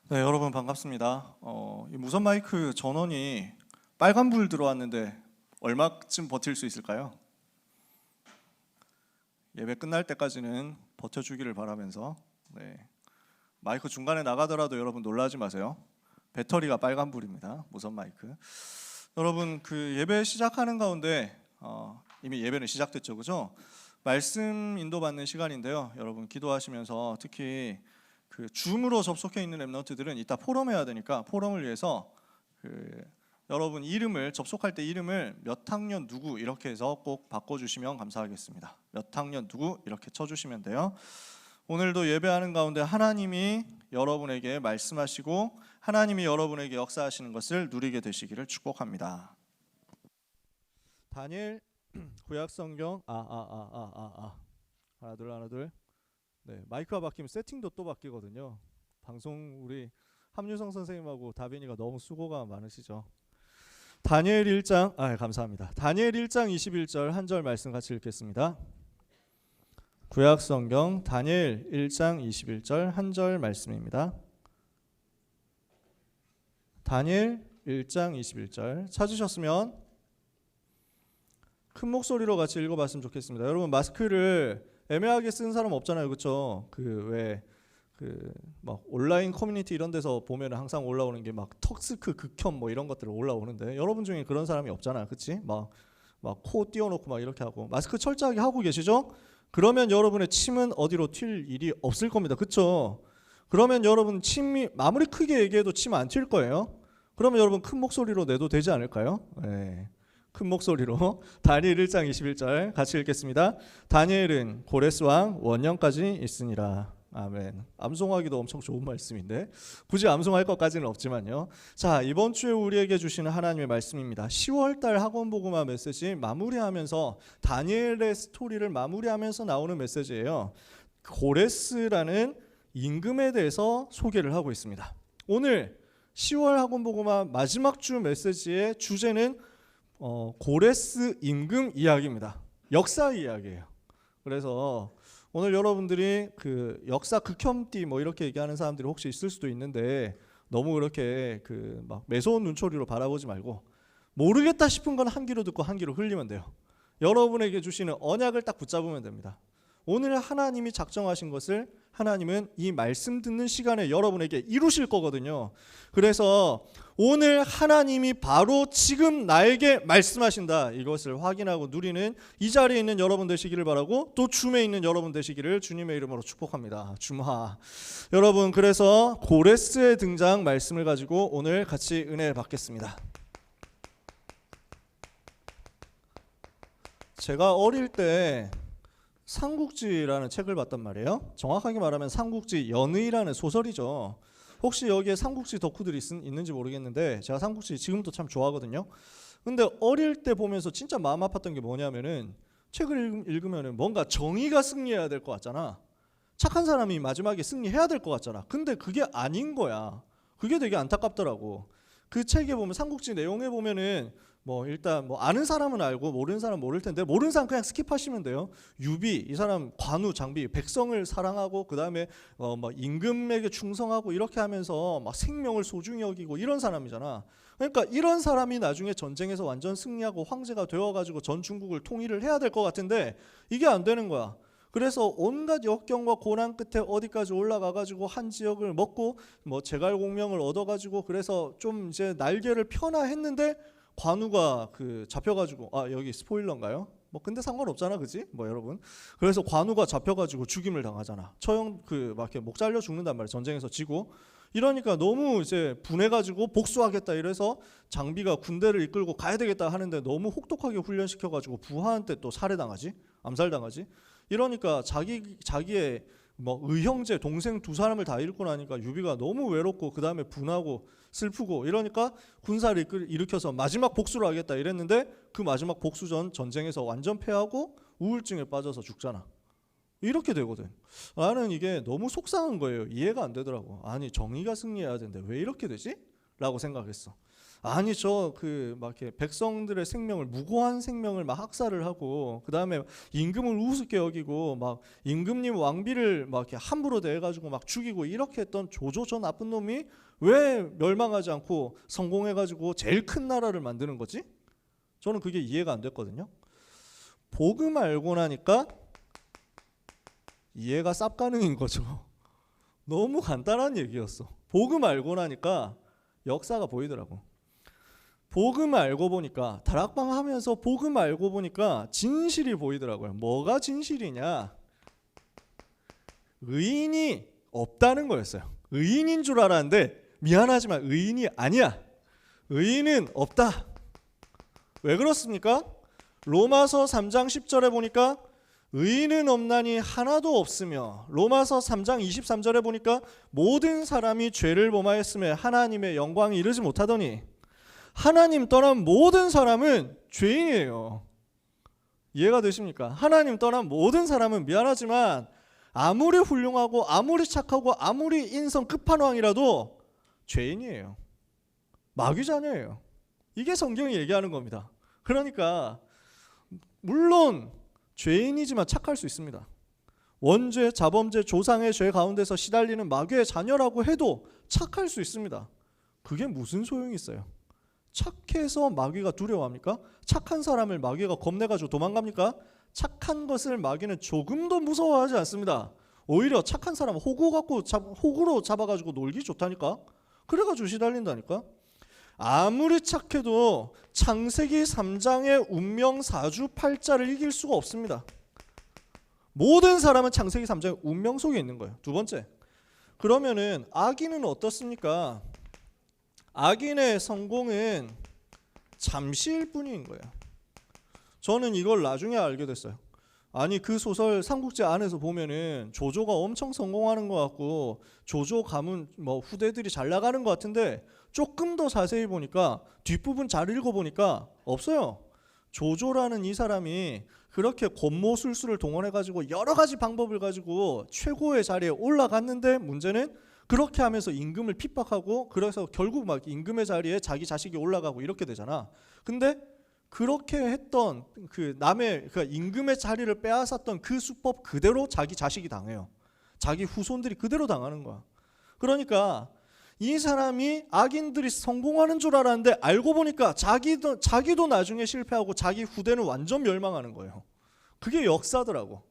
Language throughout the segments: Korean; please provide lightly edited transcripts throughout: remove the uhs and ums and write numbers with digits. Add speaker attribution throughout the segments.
Speaker 1: 네, 여러분 반갑습니다. 이 무선 마이크 전원이 빨간불 들어왔는데 얼마쯤 버틸 수 있을까요? 예배 끝날 때까지는 버텨주기를 바라면서 마이크 중간에 나가더라도 여러분 놀라지 마세요. 배터리가 빨간불입니다. 무선 마이크. 여러분 예배 시작하는 가운데 이미 예배는 시작됐죠, 그죠? 말씀 인도받는 시간인데요. 여러분 기도하시면서 특히 줌으로 접속해 있는 랩런트들은 이따 포럼 해야 되니까 포럼을 위해서 여러분 이름을 접속할 때 이름을 몇 학년 누구 이렇게 해서 꼭 바꿔주시면 감사하겠습니다. 몇 학년 누구 이렇게 쳐주시면 돼요. 오늘도 예배하는 가운데 하나님이 여러분에게 말씀하시고 하나님이 여러분에게 역사하시는 것을 누리게 되시기를 축복합니다. 다니엘 구약성경 하나 둘 네, 마이크가 바뀌면 세팅도 또 바뀌거든요. 방송 우리 함유성 선생님하고 다빈이가 너무 수고가 많으시죠. 다니엘 1장 감사합니다. 다니엘 1장 21절 한 절 말씀 같이 읽겠습니다. 구약성경 다니엘 1장 21절 한 절 말씀입니다. 다니엘 1장 21절 찾으셨으면 큰 목소리로 같이 읽어봤으면 좋겠습니다. 여러분 마스크를 애매하게 쓰는 사람 없잖아요, 그렇죠? 막 온라인 커뮤니티 이런 데서 보면 항상 올라오는 게 막 턱스크 극혐 뭐 이런 것들 올라오는데 여러분 중에 그런 사람이 없잖아요, 그렇지? 막 코 띄워놓고 막 이렇게 하고 마스크 철저하게 하고 계시죠? 그러면 여러분의 침은 어디로 튈 일이 없을 겁니다, 그렇죠? 그러면 여러분 침이 아무리 크게 얘기해도 침 안 튈 거예요. 그러면 여러분 큰 목소리로 내도 되지 않을까요? 네. 큰 목소리로 다니엘 1장 21절 같이 읽겠습니다. 다니엘은 고레스 왕 원년까지 있으니라. 아멘. 암송하기도 엄청 좋은 말씀인데 굳이 암송할 것까지는 없지만요. 자, 이번 주에 우리에게 주시는 하나님의 말씀입니다. 10월달 학원복음화 메시지 마무리하면서 다니엘의 스토리를 마무리하면서 나오는 메시지예요. 고레스라는 임금에 대해서 소개를 하고 있습니다. 오늘 10월 학원복음화 마지막 주 메시지의 주제는 고레스 임금 이야기입니다. 역사 이야기예요. 그래서 오늘 여러분들이 역사 극혐띠 뭐 이렇게 얘기하는 사람들이 혹시 있을 수도 있는데 너무 그렇게 막 매서운 눈초리로 바라보지 말고 모르겠다 싶은 건 한 귀로 듣고 한 귀로 흘리면 돼요. 여러분에게 주시는 언약을 딱 붙잡으면 됩니다. 오늘 하나님이 작정하신 것을 하나님은 이 말씀 듣는 시간에 여러분에게 이루실 거거든요. 그래서 오늘 하나님이 바로 지금 나에게 말씀하신다, 이것을 확인하고 누리는 이 자리에 있는 여러분 되시기를 바라고 또 줌에 있는 여러분 되시기를 주님의 이름으로 축복합니다. 줌하. 여러분, 그래서 고레스의 등장 말씀을 가지고 오늘 같이 은혜를 받겠습니다. 제가 어릴 때 삼국지라는 책을 봤단 말이에요. 정확하게 말하면 삼국지 연의라는 소설이죠. 혹시 여기에 삼국지 덕후들이 있는지 모르겠는데 제가 삼국지 지금도 참 좋아하거든요. 근데 어릴 때 보면서 진짜 마음 아팠던 게 뭐냐면은 책을 읽으면은 뭔가 정의가 승리해야 될 것 같잖아. 착한 사람이 마지막에 승리해야 될 것 같잖아. 근데 그게 아닌 거야. 그게 되게 안타깝더라고. 그 책에 보면 삼국지 내용에 보면은 일단 아는 사람은 알고 모르는 사람은 모를 텐데 모르는 사람 그냥 스킵하시면 돼요. 유비, 이 사람 관우, 장비, 백성을 사랑하고 그 다음에 임금에게 충성하고 이렇게 하면서 막 생명을 소중히 여기고 이런 사람이잖아. 그러니까 이런 사람이 나중에 전쟁에서 완전 승리하고 황제가 되어가지고 전 중국을 통일을 해야 될 것 같은데 이게 안 되는 거야. 그래서 온갖 역경과 고난 끝에 어디까지 올라가가지고 한 지역을 먹고 제갈공명을 얻어가지고 그래서 좀 이제 날개를 펴나 했는데 관우가 잡혀가지고 여기 스포일러인가요? 근데 상관없잖아, 그지? 여러분. 그래서 관우가 잡혀가지고 죽임을 당하잖아. 처형 막 이렇게 목 잘려 죽는단 말이야. 전쟁에서 지고. 이러니까 너무 이제 분해가지고 복수하겠다 이래서 장비가 군대를 이끌고 가야 되겠다 하는데 너무 혹독하게 훈련시켜가지고 부하한테 또 살해당하지, 암살당하지. 이러니까 자기의 의형제 동생 두 사람을 다 잃고 나니까 유비가 너무 외롭고 그 다음에 분하고 슬프고 이러니까 군사를 일으켜서 마지막 복수를 하겠다 이랬는데 그 마지막 복수전 전쟁에서 완전 패하고 우울증에 빠져서 죽잖아. 이렇게 되거든. 나는 이게 너무 속상한 거예요. 이해가 안 되더라고. 아니 정의가 승리해야 되는데 왜 이렇게 되지? 라고 생각했어. 아니 저 그 막 이렇게 백성들의 생명을 무고한 생명을 막 학살을 하고 그 다음에 임금을 우습게 여기고 막 임금님 왕비를 막 이렇게 함부로 대해가지고 막 죽이고 이렇게 했던 조조 저 나쁜 놈이 왜 멸망하지 않고 성공해가지고 제일 큰 나라를 만드는 거지? 저는 그게 이해가 안 됐거든요. 복음 알고 나니까 이해가 쌉가능인 거죠. 너무 간단한 얘기였어. 복음 알고 나니까 역사가 보이더라고. 복음 알고 보니까 다락방 하면서 복음 알고 보니까 진실이 보이더라고요. 뭐가 진실이냐? 의인이 없다는 거였어요. 의인인 줄 알았는데 미안하지만 의인이 아니야. 의인은 없다. 왜 그렇습니까? 로마서 3장 10절에 보니까 의인은 없나니 하나도 없으며 로마서 3장 23절에 보니까 모든 사람이 죄를 범하였으며 하나님의 영광에 이르지 못하더니 하나님 떠난 모든 사람은 죄인이에요. 이해가 되십니까? 하나님 떠난 모든 사람은 미안하지만 아무리 훌륭하고 아무리 착하고 아무리 인성 끝판왕이라도 죄인이에요. 마귀 자녀예요. 이게 성경이 얘기하는 겁니다. 그러니까 물론 죄인이지만 착할 수 있습니다. 원죄, 자범죄, 조상의 죄 가운데서 시달리는 마귀의 자녀라고 해도 착할 수 있습니다. 그게 무슨 소용이 있어요? 착해서 마귀가 두려워합니까? 착한 사람을 마귀가 겁내가지고 도망갑니까? 착한 것을 마귀는 조금도 무서워하지 않습니다. 오히려 착한 사람은 호구로 잡아가지고 놀기 좋다니까. 그래가지고 시달린다니까. 아무리 착해도 창세기 3장의 운명 사주팔자를 이길 수가 없습니다. 모든 사람은 창세기 3장의 운명 속에 있는 거예요. 두 번째, 그러면은 악인은 어떻습니까? 악인의 성공은 잠시일 뿐인 거예요. 저는 이걸 나중에 알게 됐어요. 아니 그 소설 삼국지 안에서 보면은 조조가 엄청 성공하는 것 같고 조조 가문 뭐 후대들이 잘 나가는 것 같은데 조금 더 자세히 보니까 뒷부분 잘 읽어보니까 없어요. 조조라는 이 사람이 그렇게 권모술수를 동원해가지고 여러 가지 방법을 가지고 최고의 자리에 올라갔는데 문제는 그렇게 하면서 임금을 핍박하고 그래서 결국 막 임금의 자리에 자기 자식이 올라가고 이렇게 되잖아. 근데 그렇게 했던 그 남의 그 임금의 자리를 빼앗았던 그 수법 그대로 자기 자식이 당해요. 자기 후손들이 그대로 당하는 거야. 그러니까 이 사람이 악인들이 성공하는 줄 알았는데 알고 보니까 자기도 나중에 실패하고 자기 후대는 완전 멸망하는 거예요. 그게 역사더라고.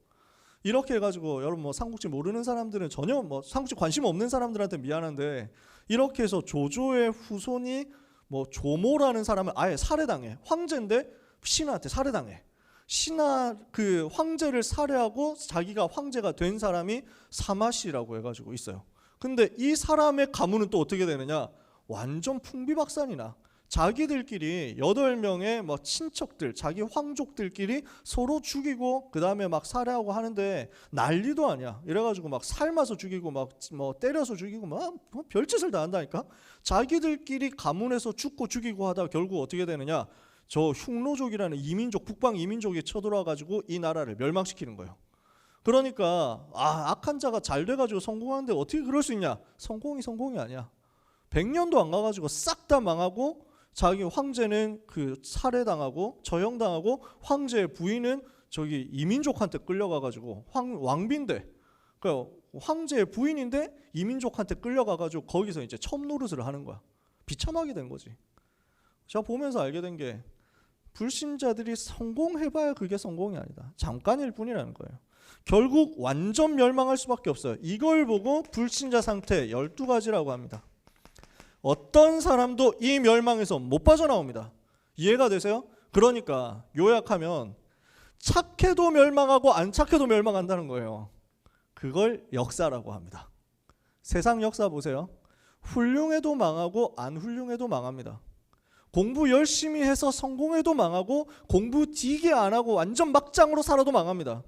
Speaker 1: 이렇게 해가지고 여러분 뭐 삼국지 모르는 사람들은 전혀 뭐 삼국지 관심 없는 사람들한테 미안한데 이렇게 해서 조조의 후손이 뭐 조모라는 사람을 아예 살해당해. 황제인데 신하한테 살해당해. 신하 그 황제를 살해하고 자기가 황제가 된 사람이 사마시라고 해가지고 있어요. 근데 이 사람의 가문은 또 어떻게 되느냐? 완전 풍비박산이나. 자기들끼리 8명의 뭐 친척들, 자기 황족들끼리 서로 죽이고 그 다음에 막 살해하고 하는데 난리도 아니야. 이래가지고 막 삶아서 죽이고 막 뭐 때려서 죽이고 막 뭐 별짓을 다 한다니까. 자기들끼리 가문에서 죽고 죽이고 하다가 결국 어떻게 되느냐? 저 흉노족이라는 이민족, 북방 이민족이 쳐들어와가지고 이 나라를 멸망시키는 거예요. 그러니까 악한 자가 잘 돼가지고 성공하는데 어떻게 그럴 수 있냐? 성공이 아니야. 100년도 안 가가지고 싹 다 망하고 자기 황제는 그 살해당하고 처형당하고 황제의 부인은 저기 이민족한테 끌려가가지고 왕비인데 그러니까 황제의 부인인데 이민족한테 끌려가가지고 거기서 이제 첩노릇을 하는 거야. 비참하게 된 거지. 제가 보면서 알게 된 게 불신자들이 성공해봐야 그게 성공이 아니다. 잠깐일 뿐이라는 거예요. 결국 완전 멸망할 수밖에 없어요. 이걸 보고 불신자 상태 12가지라고 합니다. 어떤 사람도 이 멸망에서 못 빠져나옵니다. 이해가 되세요? 그러니까 요약하면 착해도 멸망하고 안 착해도 멸망한다는 거예요. 그걸 역사라고 합니다. 세상 역사 보세요. 훌륭해도 망하고 안 훌륭해도 망합니다. 공부 열심히 해서 성공해도 망하고 공부 되게 안 하고 완전 막장으로 살아도 망합니다.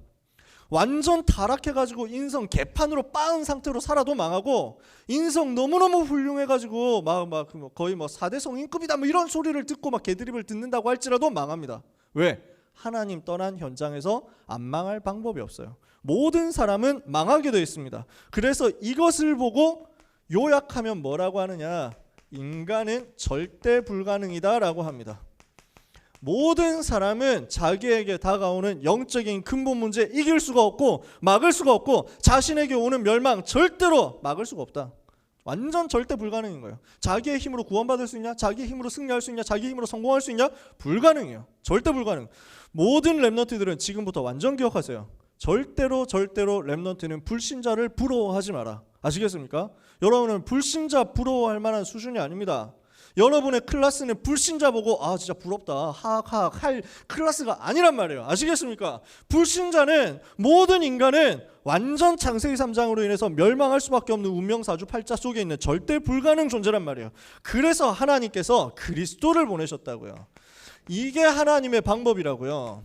Speaker 1: 완전 타락해가지고 인성 개판으로 빠은 상태로 살아도 망하고 인성 너무너무 훌륭해가지고 막 거의 뭐 4대 성인급이다 뭐 이런 소리를 듣고 막 개드립을 듣는다고 할지라도 망합니다. 왜? 하나님 떠난 현장에서 안 망할 방법이 없어요. 모든 사람은 망하게 되어 있습니다. 그래서 이것을 보고 요약하면 뭐라고 하느냐? 인간은 절대 불가능이다라고 합니다. 모든 사람은 자기에게 다가오는 영적인 근본 문제 이길 수가 없고 막을 수가 없고 자신에게 오는 멸망 절대로 막을 수가 없다. 완전 절대 불가능인 거예요. 자기의 힘으로 구원받을 수 있냐? 자기의 힘으로 승리할 수 있냐? 자기의 힘으로 성공할 수 있냐? 불가능해요. 절대 불가능. 모든 렘넌트들은 지금부터 완전 기억하세요. 절대로 렘넌트는 불신자를 부러워하지 마라. 아시겠습니까? 여러분은 불신자 부러워할 만한 수준이 아닙니다. 여러분의 클래스는 불신자 보고 아 진짜 부럽다 하악 할 클래스가 아니란 말이에요. 아시겠습니까? 불신자는 모든 인간은 완전 창세기 3장으로 인해서 멸망할 수밖에 없는 운명사주 팔자 속에 있는 절대 불가능 존재란 말이에요. 그래서 하나님께서 그리스도를 보내셨다고요. 이게 하나님의 방법이라고요.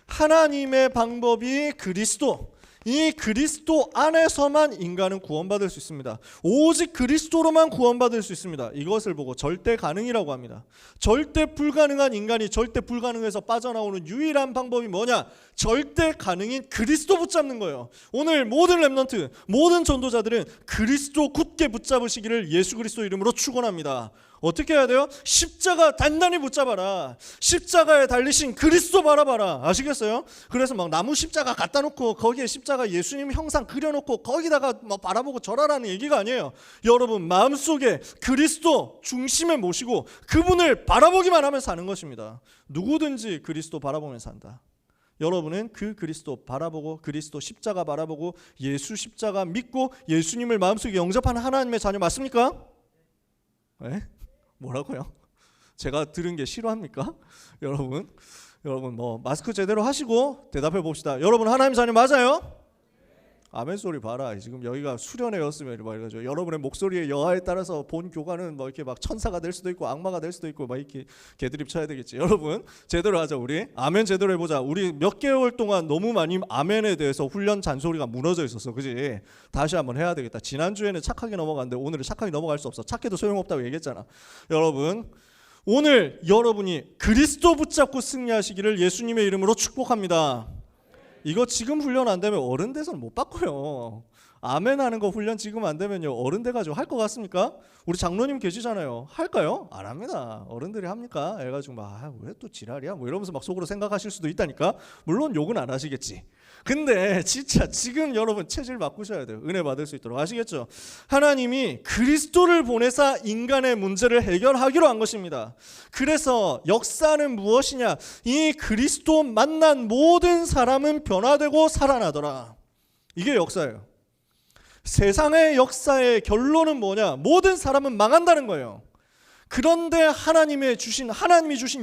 Speaker 1: 하나님의 방법이 그리스도. 이 그리스도 안에서만 인간은 구원받을 수 있습니다. 오직 그리스도로만 구원받을 수 있습니다. 이것을 보고 절대 가능이라고 합니다. 절대 불가능한 인간이 절대 불가능해서 빠져나오는 유일한 방법이 뭐냐? 절대 가능인 그리스도 붙잡는 거예요. 오늘 모든 렘넌트, 모든 전도자들은 그리스도 굳게 붙잡으시기를 예수 그리스도 이름으로 축원합니다. 어떻게 해야 돼요? 십자가 단단히 붙잡아라. 십자가에 달리신 그리스도 바라봐라. 아시겠어요? 그래서 막 나무 십자가 갖다 놓고 거기에 십자가 예수님 형상 그려놓고 거기다가 막 바라보고 절하라는 얘기가 아니에요. 여러분 마음속에 그리스도 중심에 모시고 그분을 바라보기만 하면 사는 것입니다. 누구든지 그리스도 바라보면 산다. 여러분은 그 그리스도 바라보고 그리스도 십자가 바라보고 예수 십자가 믿고 예수님을 마음속에 영접하는 하나님의 자녀 맞습니까? 네? 뭐라고요? 제가 들은 게 싫어합니까? 여러분 뭐 마스크 제대로 하시고 대답해 봅시다. 여러분 하나님 자녀 맞아요? 아멘 소리 봐라. 지금 여기가 수련회였으면 말이죠. 여러분의 목소리의 여하에 따라서 본 교관은 뭐 이렇게 막 천사가 될 수도 있고 악마가 될 수도 있고 막 이렇게 개드립 쳐야 되겠지. 여러분 제대로 하자. 우리 아멘 제대로 해보자. 우리 몇 개월 동안 너무 많이 아멘에 대해서 훈련 잔소리가 무너져 있었어. 그지? 다시 한번 해야 되겠다. 지난주에는 착하게 넘어갔는데 오늘은 착하게 넘어갈 수 없어. 착해도 소용없다고 얘기했잖아. 여러분 오늘 여러분이 그리스도 붙잡고 승리하시기를 예수님의 이름으로 축복합니다. 이거 지금 훈련 안 되면 어른 돼서는 못 바꿔요. 아멘 하는 거 훈련 지금 안 되면요 어른 돼가지고 할 것 같습니까? 우리 장로님 계시잖아요. 할까요? 안 합니다. 어른들이 합니까? 해가지고 막 왜 또 지랄이야? 뭐 이러면서 막 속으로 생각하실 수도 있다니까. 물론 욕은 안 하시겠지. 근데 진짜 지금 여러분 체질 바꾸셔야 돼요. 은혜 받을 수 있도록. 아시겠죠? 하나님이 그리스도를 보내사 인간의 문제를 해결하기로 한 것입니다. 그래서 역사는 무엇이냐? 이 그리스도 만난 모든 사람은 변화되고 살아나더라. 이게 역사예요. 세상의 역사의 결론은 뭐냐? 모든 사람은 망한다는 거예요. 그런데 하나님이 주신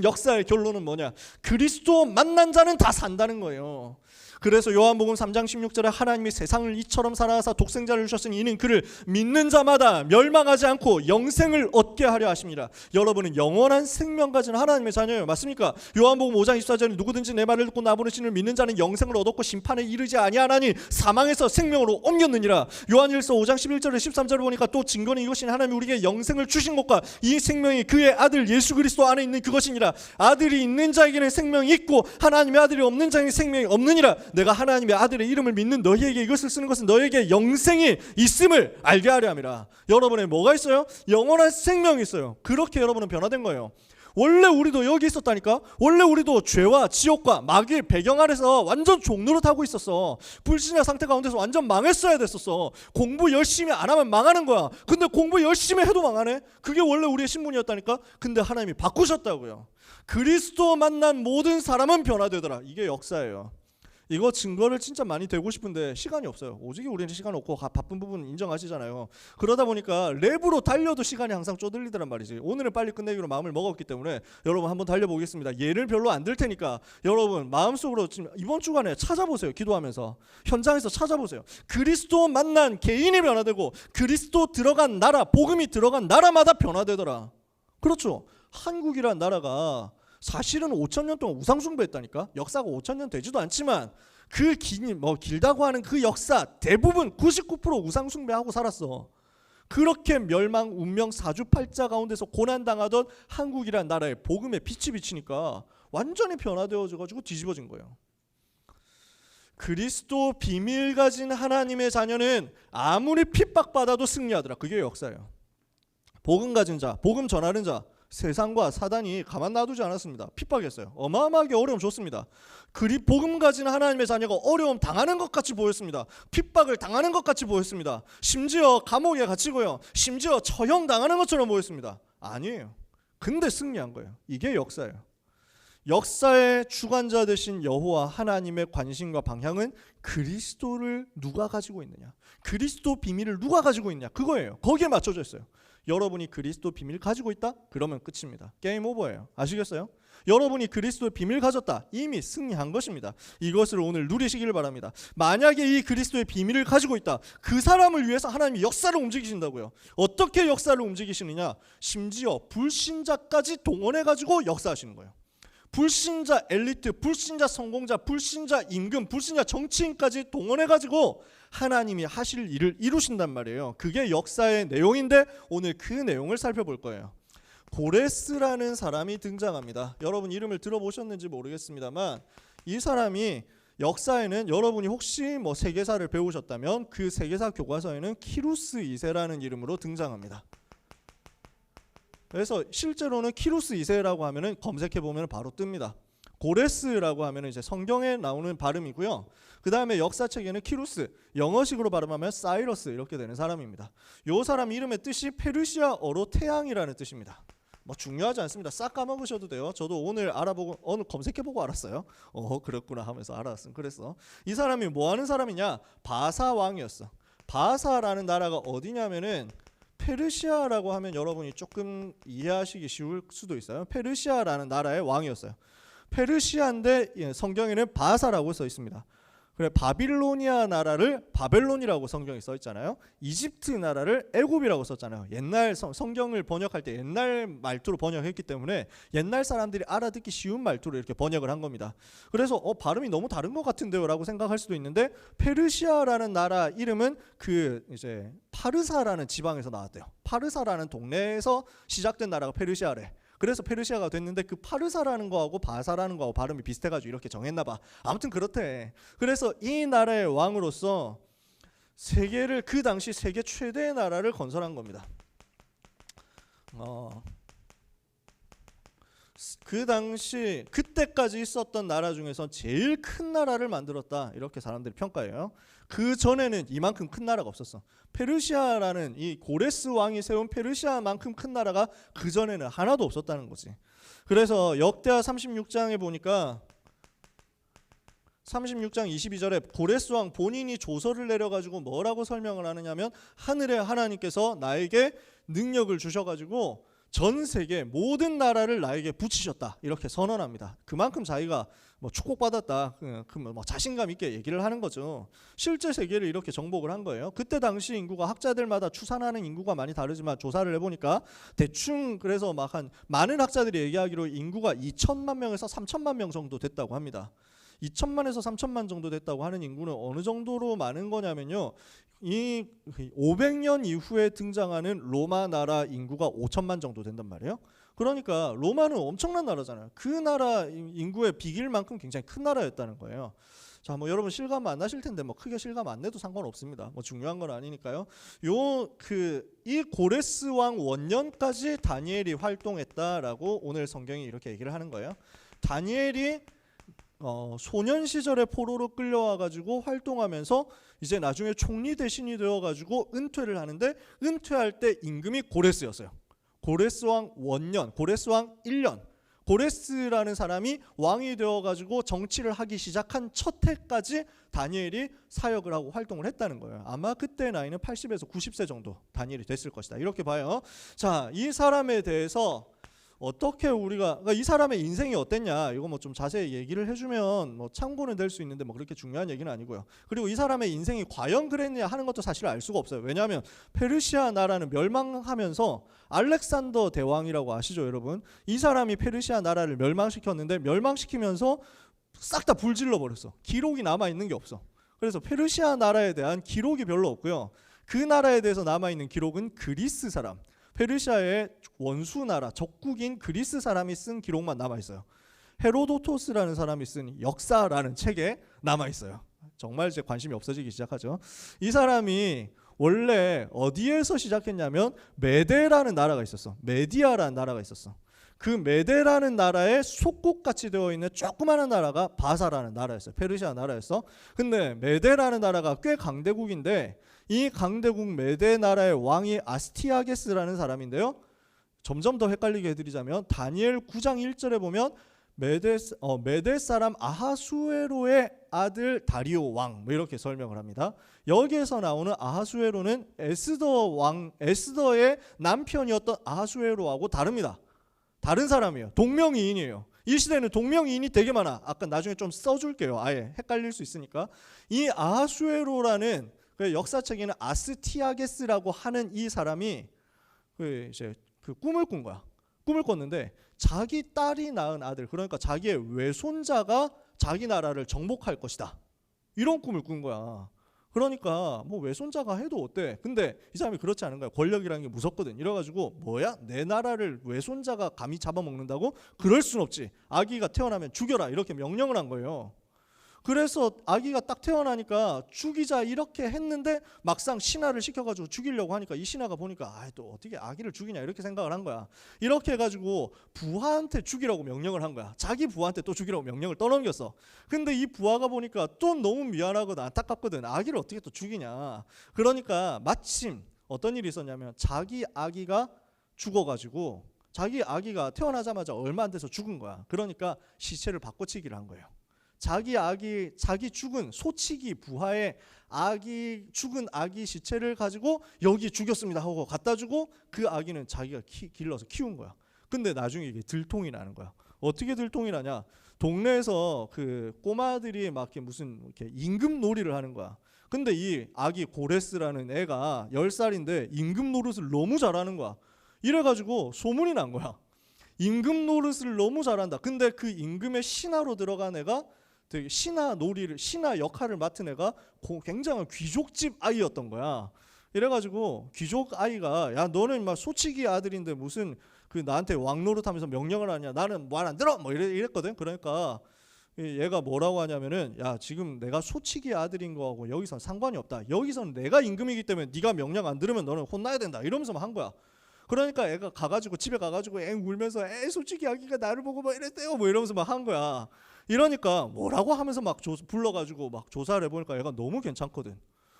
Speaker 1: 역사의 결론은 뭐냐? 그리스도 만난 자는 다 산다는 거예요. 그래서 요한복음 3장 16절에 하나님이 세상을 이처럼 사랑하사 독생자를 주셨으니 이는 그를 믿는 자마다 멸망하지 않고 영생을 얻게 하려 하십니다. 여러분은 영원한 생명 가진 하나님의 자녀예요. 맞습니까? 요한복음 5장 24절에 누구든지 내 말을 듣고 나보는 신을 믿는 자는 영생을 얻었고 심판에 이르지 아니하나니 사망에서 생명으로 옮겼느니라. 요한일서 5장 11절에 13절을 보니까 또 증거는 이것이니 하나님이 우리에게 영생을 주신 것과 이 생명이 그의 아들 예수 그리스도 안에 있는 그것이니라. 아들이 있는 자에게는 생명이 있고 하나님의 아들이 없는 자에게는 생명이 없느니라. 내가 하나님의 아들의 이름을 믿는 너희에게 이것을 쓰는 것은 너희에게 영생이 있음을 알게 하려 함이라. 여러분의 뭐가 있어요? 영원한 생명이 있어요. 그렇게 여러분은 변화된 거예요. 원래 우리도 여기 있었다니까. 원래 우리도 죄와 지옥과 마귀의 배경 아래서 완전 종노릇하고 있었어. 불신자 상태 가운데서 완전 망했어야 됐었어. 공부 열심히 안 하면 망하는 거야. 근데 공부 열심히 해도 망하네. 그게 원래 우리의 신분이었다니까. 근데 하나님이 바꾸셨다고요. 그리스도 만난 모든 사람은 변화되더라. 이게 역사예요. 이거 증거를 진짜 많이 대고 싶은데 시간이 없어요. 오직에 우리는 시간 없고 바쁜 부분 인정하시잖아요. 그러다 보니까 랩으로 달려도 시간이 항상 쪼들리더란 말이지. 오늘은 빨리 끝내기로 마음을 먹었기 때문에 여러분 한번 달려보겠습니다. 예를 별로 안 들 테니까 여러분 마음속으로 지금 이번 주간에 찾아보세요. 기도하면서 현장에서 찾아보세요. 그리스도 만난 개인이 변화되고 그리스도 들어간 나라, 복음이 들어간 나라마다 변화되더라. 그렇죠. 한국이란 나라가 사실은 5,000년 동안 우상숭배했다니까. 역사가 5,000년 되지도 않지만 그 길다고 하는 그 역사 대부분 99% 우상숭배하고 살았어. 그렇게 멸망, 운명, 사주팔자 가운데서 고난당하던 한국이란 나라에 복음의 빛이 비치니까 완전히 변화되어져가지고 뒤집어진 거예요. 그리스도 비밀 가진 하나님의 자녀는 아무리 핍박받아도 승리하더라. 그게 역사예요. 복음 가진 자, 복음 전하는 자, 세상과 사단이 가만 놔두지 않았습니다. 핍박했어요. 어마어마하게 어려움 줬습니다. 복음 가진 하나님의 자녀가 어려움 당하는 것 같이 보였습니다. 핍박을 당하는 것 같이 보였습니다. 심지어 감옥에 갇히고요. 심지어 처형 당하는 것처럼 보였습니다. 아니에요. 근데 승리한 거예요. 이게 역사예요. 역사의 주관자 되신 여호와 하나님의 관심과 방향은 그리스도를 누가 가지고 있느냐, 그리스도 비밀을 누가 가지고 있냐, 그거예요. 거기에 맞춰져 있어요. 여러분이 그리스도 비밀을 가지고 있다? 그러면 끝입니다. 게임 오버예요. 아시겠어요? 여러분이 그리스도의 비밀을 가졌다. 이미 승리한 것입니다. 이것을 오늘 누리시기를 바랍니다. 만약에 이 그리스도의 비밀을 가지고 있다, 그 사람을 위해서 하나님이 역사를 움직이신다고요. 어떻게 역사를 움직이시느냐? 심지어 불신자까지 동원해가지고 역사하시는 거예요. 불신자 엘리트, 불신자 성공자, 불신자 임금, 불신자 정치인까지 동원해가지고 하나님이 하실 일을 이루신단 말이에요. 그게 역사의 내용인데 오늘 그 내용을 살펴볼 거예요. 고레스라는 사람이 등장합니다. 여러분 이름을 들어보셨는지 모르겠습니다만 이 사람이 역사에는, 여러분이 혹시 세계사를 배우셨다면 그 세계사 교과서에는 키루스 2세라는 이름으로 등장합니다. 그래서 실제로는 키루스 2세라고 하면은 검색해 보면 바로 뜹니다. 고레스라고 하면은 이제 성경에 나오는 발음이고요. 그 다음에 역사책에는 키루스, 영어식으로 발음하면 사이러스 이렇게 되는 사람입니다. 이 사람 이름의 뜻이 페르시아어로 태양이라는 뜻입니다. 중요하지 않습니다. 싹 까먹으셔도 돼요. 저도 오늘 알아보고 오늘 검색해보고 알았어요. 그렇구나 하면서 알았음. 그랬어. 이 사람이 뭐 하는 사람이냐? 바사 왕이었어. 바사라는 나라가 어디냐면은 페르시아라고 하면 여러분이 조금 이해하시기 쉬울 수도 있어요. 페르시아라는 나라의 왕이었어요. 페르시아인데 성경에는 바사라고 써 있습니다. 그래, 바빌로니아 나라를 바벨론이라고 성경에 써 있잖아요. 이집트 나라를 애굽이라고 썼잖아요. 옛날 성경을 번역할 때 옛날 말투로 번역했기 때문에 옛날 사람들이 알아듣기 쉬운 말투로 이렇게 번역을 한 겁니다. 그래서 발음이 너무 다른 것 같은데요 라고 생각할 수도 있는데, 페르시아라는 나라 이름은 이제 파르사라는 지방에서 나왔대요. 파르사라는 동네에서 시작된 나라가 페르시아래. 그래서 페르시아가 됐는데 그 파르사라는 거하고 바사라는 거하고 발음이 비슷해가지고 이렇게 정했나봐. 아무튼 그렇대. 그래서 이 나라의 왕으로서 그 당시 세계 최대의 나라를 건설한 겁니다. 그 당시 그때까지 있었던 나라 중에서 제일 큰 나라를 만들었다, 이렇게 사람들이 평가해요. 그 전에는 이만큼 큰 나라가 없었어. 페르시아라는 이 고레스 왕이 세운 페르시아만큼 큰 나라가 그 전에는 하나도 없었다는 거지. 그래서 역대하 36장에 보니까 36장 22절에 고레스 왕 본인이 조서를 내려가지고 뭐라고 설명을 하느냐면, 하늘의 하나님께서 나에게 능력을 주셔가지고 전 세계 모든 나라를 나에게 붙이셨다, 이렇게 선언합니다. 그만큼 자기가 축복받았다, 자신감 있게 얘기를 하는 거죠. 실제 세계를 이렇게 정복을 한 거예요. 그때 당시 인구가 학자들마다 추산하는 인구가 많이 다르지만 조사를 해보니까 대충 그래서 많은 학자들이 얘기하기로 인구가 2천만 명에서 3천만 명 정도 됐다고 합니다. 2천만에서 3천만 정도 됐다고 하는 인구는 어느 정도로 많은 거냐면요, 이 500년 이후에 등장하는 로마 나라 인구가 5천만 정도 된단 말이에요. 그러니까 로마는 엄청난 나라잖아요. 그 나라 인구에 비길 만큼 굉장히 큰 나라였다는 거예요. 자, 여러분 실감 안 나실 텐데 크게 실감 안 내도 상관없습니다. 중요한 건 아니니까요. 이 고레스 왕 원년까지 다니엘이 활동했다라고 오늘 성경이 이렇게 얘기를 하는 거예요. 다니엘이 소년 시절에 포로로 끌려와가지고 활동하면서 이제 나중에 총리 대신이 되어가지고 은퇴를 하는데, 은퇴할 때 임금이 고레스였어요. 고레스 왕 원년, 고레스 왕 1년. 고레스라는 사람이 왕이 되어가지고 정치를 하기 시작한 첫 해까지 다니엘이 사역을 하고 활동을 했다는 거예요. 아마 그때 나이는 80에서 90세 정도 다니엘이 됐을 것이다, 이렇게 봐요. 자, 이 사람에 대해서 어떻게 그러니까 이 사람의 인생이 어땠냐, 이거 좀 자세히 얘기를 해주면 참고는 될 수 있는데 그렇게 중요한 얘기는 아니고요. 그리고 이 사람의 인생이 과연 그랬냐 하는 것도 사실 알 수가 없어요. 왜냐하면 페르시아 나라는 멸망하면서 알렉산더 대왕이라고 아시죠, 여러분? 이 사람이 페르시아 나라를 멸망시켰는데 멸망시키면서 싹 다 불질러 버렸어. 기록이 남아 있는 게 없어. 그래서 페르시아 나라에 대한 기록이 별로 없고요. 그 나라에 대해서 남아 있는 기록은 그리스 사람, 페르시아의 원수 나라, 적국인 그리스 사람이 쓴 기록만 남아 있어요. 헤로도토스라는 사람이 쓴 역사라는 책에 남아 있어요. 정말 이제 관심이 없어지기 시작하죠. 이 사람이 원래 어디에서 시작했냐면 메데라는 나라가 있었어. 메디아라는 나라가 있었어. 그 메데라는 나라의 속국같이 되어 있는 조그마한 나라가 바사라는 나라였어요. 페르시아 나라였어. 근데 메데라는 나라가 꽤 강대국인데 이 강대국 메데 나라의 왕이 아스티아게스라는 사람인데요. 점점 더 헷갈리게 해드리자면 다니엘 9장 1절에 보면 메데 사람 아하수에로의 아들 다리오 왕 뭐 이렇게 설명을 합니다. 여기에서 나오는 아하수에로는 에스더의 남편이었던 아하수에로하고 다릅니다. 다른 사람이에요. 동명이인이에요. 이 시대는 동명이인이 되게 많아. 아까 나중에 좀 써줄게요. 아예 헷갈릴 수 있으니까. 이 아하수에로라는 그 역사책에는 아스티아게스라고 하는 이 사람이 이제 그 꿈을 꾼 거야. 꿈을 꿨는데 자기 딸이 낳은 아들, 그러니까 자기의 외손자가 자기 나라를 정복할 것이다. 이런 꿈을 꾼 거야. 그러니까 뭐 외손자가 해도 어때? 근데 이 사람이 그렇지 않은 거야. 권력이라는 게 무섭거든. 이래가지고 뭐야? 내 나라를 외손자가 감히 잡아먹는다고? 그럴 순 없지. 아기가 태어나면 죽여라 이렇게 명령을 한 거예요. 그래서 아기가 딱 태어나니까 죽이자 이렇게 했는데 막상 신하를 시켜가지고 죽이려고 하니까 이 신하가 보니까 또 어떻게 아기를 죽이냐 이렇게 생각을 한 거야. 이렇게 해가지고 부하한테 죽이라고 명령을 한 거야. 자기 부하한테 또 죽이라고 명령을 떠넘겼어. 근데 이 부하가 보니까 또 너무 미안하거든, 안타깝거든. 아기를 어떻게 또 죽이냐. 그러니까 마침 어떤 일이 있었냐면 자기 아기가 죽어가지고 자기 아기가 태어나자마자 얼마 안 돼서 죽은 거야. 그러니까 시체를 바꿔치기를 한 거예요. 자기 죽은 소치기 부하의 죽은 아기 시체를 가지고 여기 죽였습니다 하고 갖다 주고 그 아기는 자기가 길러서 키운 거야. 근데 나중에 이게 들통이 나는 거야. 어떻게 들통이 나냐? 동네에서 그 꼬마들이 막 무슨 이렇게 임금 놀이를 하는 거야. 근데 이 아기 고레스라는 애가 10살인데 임금 노릇을 너무 잘하는 거야. 이래가지고 소문이 난 거야. 임금 노릇을 너무 잘한다. 근데 그 임금의 신하로 들어간 애가 되게 신하 역할을 맡은 애가 굉장한 귀족집 아이였던 거야. 이래가지고 귀족 아이가 야 너는 막 소치기 아들인데 무슨 그 나한테 왕 노릇하면서 명령을 하냐? 나는 말 안 들어! 뭐 이랬거든. 그러니까 얘가 뭐라고 하냐면은 야 지금 내가 소치기 아들인 거하고 여기선 상관이 없다. 여기선 내가 임금이기 때문에 네가 명령 안 들으면 너는 혼나야 된다. 이러면서 막 한 거야. 그러니까 애가 가가지고 집에 가가지고 앵 울면서 솔직히 아기가 나를 보고 막 이랬대요 뭐 이러면서 막 한 거야. 이러니까 뭐라고 하면서 막 불러가지고 막 조사를 해보니까 애가 너무 괜찮거든.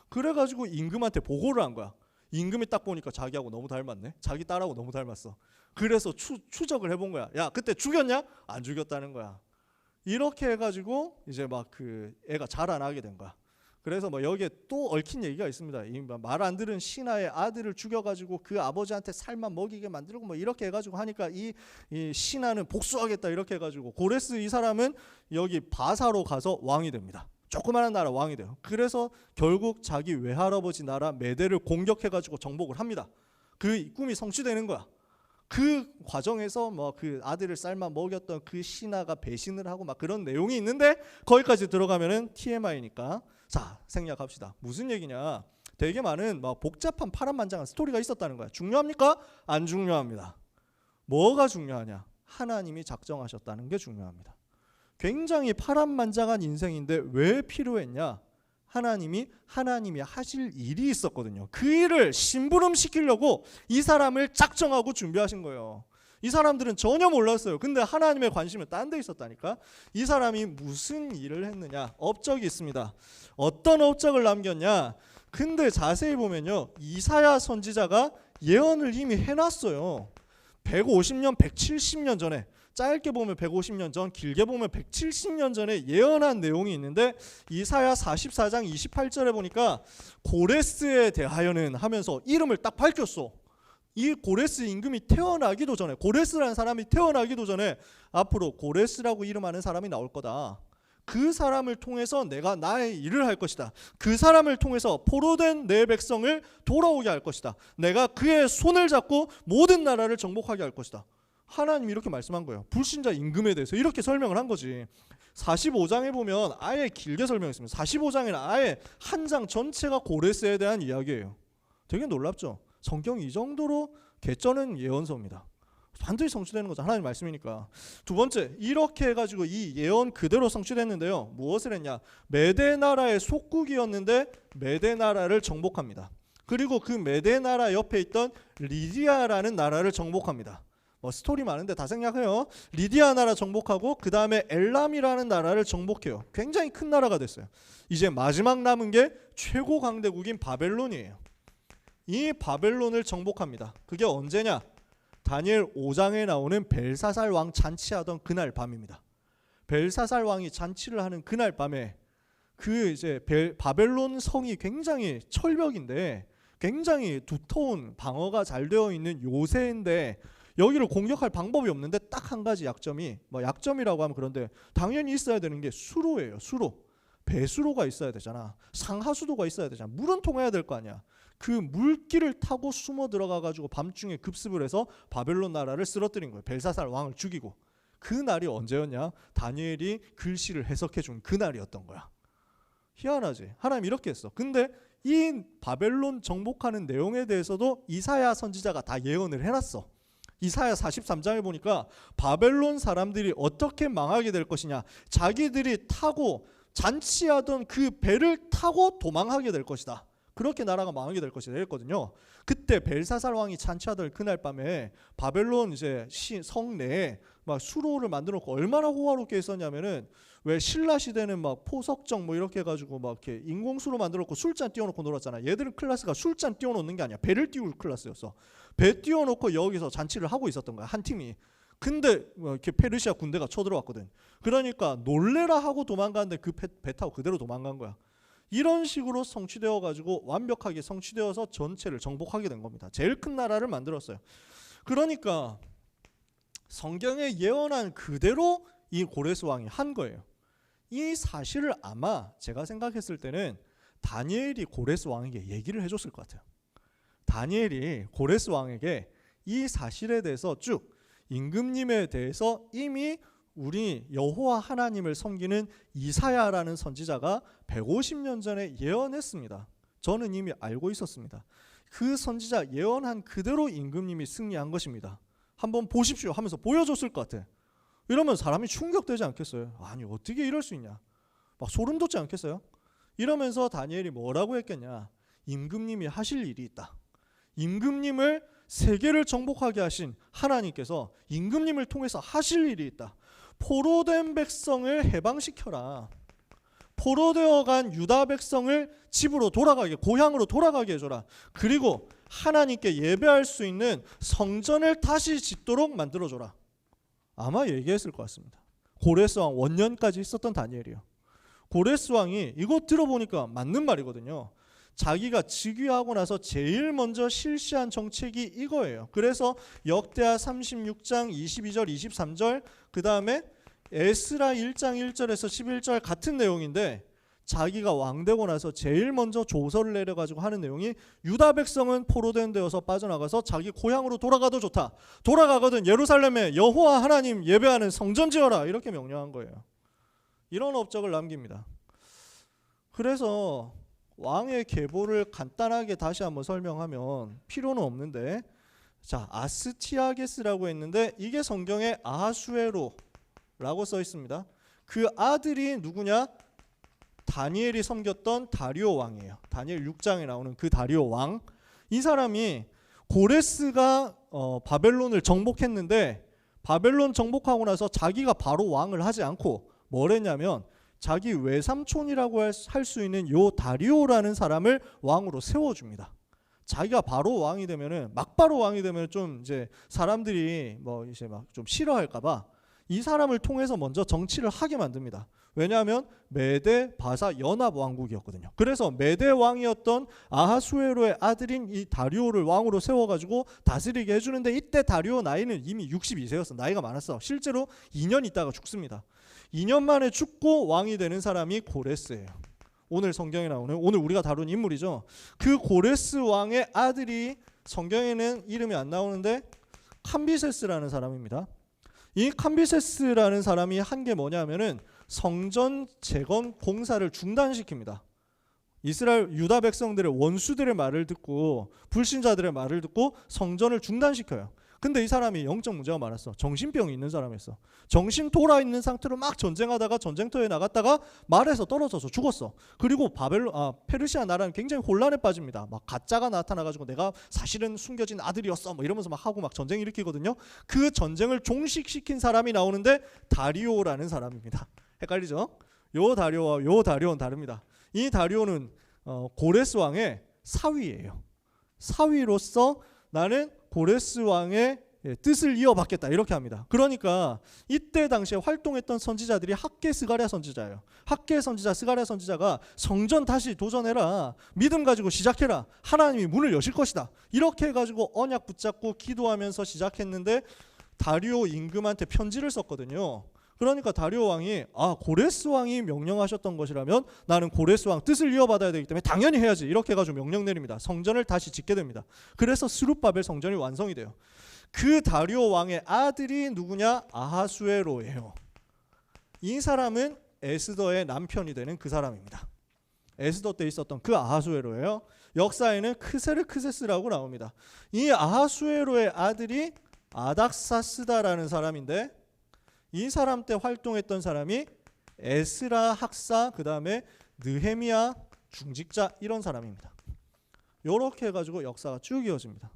Speaker 1: 그래가지고 임금한테 보고를 한 거야. 임금이 딱 보니까 자기하고 너무 닮았네. 자기 딸하고 너무 닮았어. 그래서 추적을 해본 거야. 야 그때 죽였냐? 안 죽였다는 거야. 이렇게 해가지고 이제 막 그 애가 자라나게 된 거야. 그래서 뭐 여기에 또 얽힌 얘기가 있습니다. 말 안 들은 신하의 아들을 죽여가지고 그 아버지한테 살만 먹이게 만들고 뭐 이렇게 해가지고 하니까 이 신하는 복수하겠다 이렇게 해가지고 고레스 이 사람은 여기 바사로 가서 왕이 됩니다. 조그마한 나라 왕이 돼요. 그래서 결국 자기 외할아버지 나라 메데를 공격해가지고 정복을 합니다. 그 꿈이 성취되는 거야. 그 과정에서 뭐 그 아들을 쌀만 먹였던 그 신하가 배신을 하고 막 그런 내용이 있는데 거기까지 들어가면은 TMI니까 자 생략합시다. 무슨 얘기냐? 되게 많은 막 복잡한 파란만장한 스토리가 있었다는 거야. 중요합니까? 안 중요합니다. 뭐가 중요하냐? 하나님이 작정하셨다는 게 중요합니다. 굉장히 파란만장한 인생인데 왜 필요했냐? 하나님이 하실 일이 있었거든요. 그 일을 심부름시키려고 이 사람을 작정하고 준비하신 거예요. 이 사람들은 전혀 몰랐어요. 근데 하나님의 관심은 딴 데 있었다니까. 이 사람이 무슨 일을 했느냐? 업적이 있습니다. 어떤 업적을 남겼냐? 근데 자세히 보면요, 이사야 선지자가 예언을 이미 해놨어요. 150년, 170년 전에, 짧게 보면 150년 전, 길게 보면 170년 전에 예언한 내용이 있는데 이사야 44장 28절에 보니까 고레스에 대하여는 하면서 이름을 딱 밝혔어. 이 고레스 임금이 태어나기도 전에, 고레스라는 사람이 태어나기도 전에 앞으로 고레스라고 이름하는 사람이 나올 거다. 그 사람을 통해서 내가 나의 일을 할 것이다. 그 사람을 통해서 포로된 내 백성을 돌아오게 할 것이다. 내가 그의 손을 잡고 모든 나라를 정복하게 할 것이다. 하나님이 이렇게 말씀한 거예요. 불신자 임금에 대해서 이렇게 설명을 한 거지. 45장에 보면 아예 길게 설명했습니다. 45장에는 아예 한 장 전체가 고레스에 대한 이야기예요. 되게 놀랍죠? 성경이 이 정도로 개쩌는 예언서입니다. 반드시 성취되는 거죠. 하나님 말씀이니까. 두 번째, 이렇게 해가지고 이 예언 그대로 성취됐는데요. 무엇을 했냐? 메데 나라의 속국이었는데 메데 나라를 정복합니다. 그리고 그 메대 나라 옆에 있던 리디아라는 나라를 정복합니다. 뭐 스토리 많은데 다 생략해요. 리디아 나라 정복하고 그 다음에 엘람이라는 나라를 정복해요. 굉장히 큰 나라가 됐어요. 이제 마지막 남은 게 최고 강대국인 바벨론이에요. 이 바벨론을 정복합니다. 그게 언제냐? 다니엘 5장에 나오는 벨사살 왕 잔치하던 그날 밤입니다. 벨사살 왕이 잔치를 하는 그날 밤에 그 이제 바벨론 성이 굉장히 철벽인데 굉장히 두터운 방어가 잘 되어 있는 요새인데 여기를 공격할 방법이 없는데 딱 한 가지 약점이, 뭐 약점이라고 하면 그런데 당연히 있어야 되는 게 수로예요. 수로. 배수로가 있어야 되잖아. 상하수도가 있어야 되잖아. 물은 통해야 될 거 아니야. 그 물길을 타고 숨어 들어가 가지고 밤중에 급습을 해서 바벨론 나라를 쓰러뜨린 거예요. 벨사살 왕을 죽이고. 그 날이 언제였냐? 다니엘이 글씨를 해석해 준 그 날이었던 거야. 희한하지? 하나님 이렇게 했어. 근데 이 바벨론 정복하는 내용에 대해서도 이사야 선지자가 다 예언을 해놨어. 이사야 43장에 보니까 바벨론 사람들이 어떻게 망하게 될 것이냐, 자기들이 타고 잔치하던 그 배를 타고 도망하게 될 것이다. 그렇게 나라가 망하게 될 것이다 했거든요. 그때 벨사살 왕이 잔치하던 그날 밤에 바벨론 이제 성 내에 막 수로를 만들어 놓고 얼마나 호화롭게 했었냐면은, 왜 신라 시대는 막 포석정 뭐 이렇게 해가지고 막 이렇게 인공수로 만들어 놓고 술잔 띄워놓고 놀았잖아. 얘들은 클래스가 술잔 띄워놓는 게 아니야. 배를 띄울 클래스였어. 배 띄워놓고 여기서 잔치를 하고 있었던 거야, 한 팀이. 근데 이렇게 페르시아 군대가 쳐들어왔거든. 그러니까 놀래라 하고 도망갔는데 그 배 타고 그대로 도망간 거야. 이런 식으로 성취되어 가지고 완벽하게 성취되어서 전체를 정복하게 된 겁니다. 제일 큰 나라를 만들었어요. 그러니까 성경에 예언한 그대로 이 고레스 왕이 한 거예요. 이 사실을 아마 제가 생각했을 때는 다니엘이 고레스 왕에게 얘기를 해줬을 것 같아요. 다니엘이 고레스 왕에게 이 사실에 대해서 쭉, 임금님에 대해서 이미 우리 여호와 하나님을 섬기는 이사야라는 선지자가 150년 전에 예언했습니다. 저는 이미 알고 있었습니다. 그 선지자 예언한 그대로 임금님이 승리한 것입니다. 한번 보십시오 하면서 보여줬을 것 같아. 이러면 사람이 충격되지 않겠어요? 아니 어떻게 이럴 수 있냐, 막 소름 돋지 않겠어요? 이러면서 다니엘이 뭐라고 했겠냐, 임금님이 하실 일이 있다. 임금님을 세계를 정복하게 하신 하나님께서 임금님을 통해서 하실 일이 있다. 포로된 백성을 해방시켜라. 포로되어간 유다 백성을 집으로 돌아가게, 고향으로 돌아가게 해줘라. 그리고 하나님께 예배할 수 있는 성전을 다시 짓도록 만들어줘라. 아마 얘기했을 것 같습니다. 고레스 왕 원년까지 있었던 다니엘이요. 고레스 왕이 이거 들어보니까 맞는 말이거든요. 자기가 즉위하고 나서 제일 먼저 실시한 정책이 이거예요. 그래서 역대하 36장 22절 23절, 그 다음에 에스라 1장 1절에서 11절 같은 내용인데, 자기가 왕되고 나서 제일 먼저 조서를 내려가지고 하는 내용이, 유다 백성은 포로된 데여서 빠져나가서 자기 고향으로 돌아가도 좋다. 돌아가거든 예루살렘에 여호와 하나님 예배하는 성전 지어라. 이렇게 명령한 거예요. 이런 업적을 남깁니다. 그래서 왕의 계보를 간단하게 다시 한번 설명하면, 필요는 없는데, 자, 아스티아게스라고 했는데 이게 성경에 아하수에로라고 써 있습니다. 그 아들이 누구냐? 다니엘이 섬겼던 다리오 왕이에요. 다니엘 6장에 나오는 그 다리오 왕. 이 사람이 고레스가 바벨론을 정복했는데, 바벨론 정복하고 나서 자기가 바로 왕을 하지 않고 뭘 했냐면, 자기 외삼촌이라고 할 수 있는 요 다리오라는 사람을 왕으로 세워줍니다. 자기가 바로 왕이 되면은, 막바로 왕이 되면 좀 이제 사람들이 뭐 이제 막 좀 싫어할까봐 이 사람을 통해서 먼저 정치를 하게 만듭니다. 왜냐하면 메대 바사 연합 왕국이었거든요. 그래서 메대 왕이었던 아하수에로의 아들인 이 다리오를 왕으로 세워가지고 다스리게 해주는데, 이때 다리오 나이는 이미 62세였어. 나이가 많았어. 실제로 2년 있다가 죽습니다. 2년 만에 죽고 왕이 되는 사람이 고레스예요. 오늘 성경에 나오는, 오늘 우리가 다룬 인물이죠. 그 고레스 왕의 아들이, 성경에는 이름이 안 나오는데 캄비세스라는 사람입니다. 이 캄비세스라는 사람이 한 게 뭐냐면은 성전 재건 공사를 중단시킵니다. 이스라엘 유다 백성들의 원수들의 말을 듣고, 불신자들의 말을 듣고 성전을 중단시켜요. 근데 이 사람이 영적 문제가 많았어. 정신병이 있는 사람이었어. 정신 돌아 있는 상태로 막 전쟁하다가 전쟁터에 나갔다가 말에서 떨어져서 죽었어. 그리고 페르시아 나라는 굉장히 혼란에 빠집니다. 막 가짜가 나타나가지고 내가 사실은 숨겨진 아들이었어 뭐 이러면서 막 하고 막 전쟁 일으키거든요. 그 전쟁을 종식시킨 사람이 나오는데 다리오라는 사람입니다. 헷갈리죠? 요 다리오와 요 다리오는 다릅니다. 이 다리오는 고레스 왕의 사위예요. 사위로서 나는 고레스 왕의 뜻을 이어받겠다 이렇게 합니다. 그러니까 이때 당시에 활동했던 선지자들이 학계 스가랴 선지자예요. 학계 선지자 스가랴 선지자가 성전 다시 도전해라, 믿음 가지고 시작해라, 하나님이 문을 여실 것이다 이렇게 해가지고 언약 붙잡고 기도하면서 시작했는데 다리오 임금한테 편지를 썼거든요. 그러니까 다리오 왕이 고레스 왕이 명령하셨던 것이라면 나는 고레스 왕 뜻을 이어받아야 되기 때문에 당연히 해야지 이렇게 해가지고 명령 내립니다. 성전을 다시 짓게 됩니다. 그래서 스룹바벨 성전이 완성이 돼요. 그 다리오 왕의 아들이 누구냐? 아하수에로예요. 이 사람은 에스더의 남편이 되는 그 사람입니다. 에스더 때 있었던 그 아하수에로예요. 역사에는 크세르크세스라고 나옵니다. 이 아하수에로의 아들이 아닥사스다라는 사람인데 이 사람 때 활동했던 사람이 에스라 학사, 그 다음에 느헤미야 중직자 이런 사람입니다. 이렇게 해가지고 역사가 쭉 이어집니다.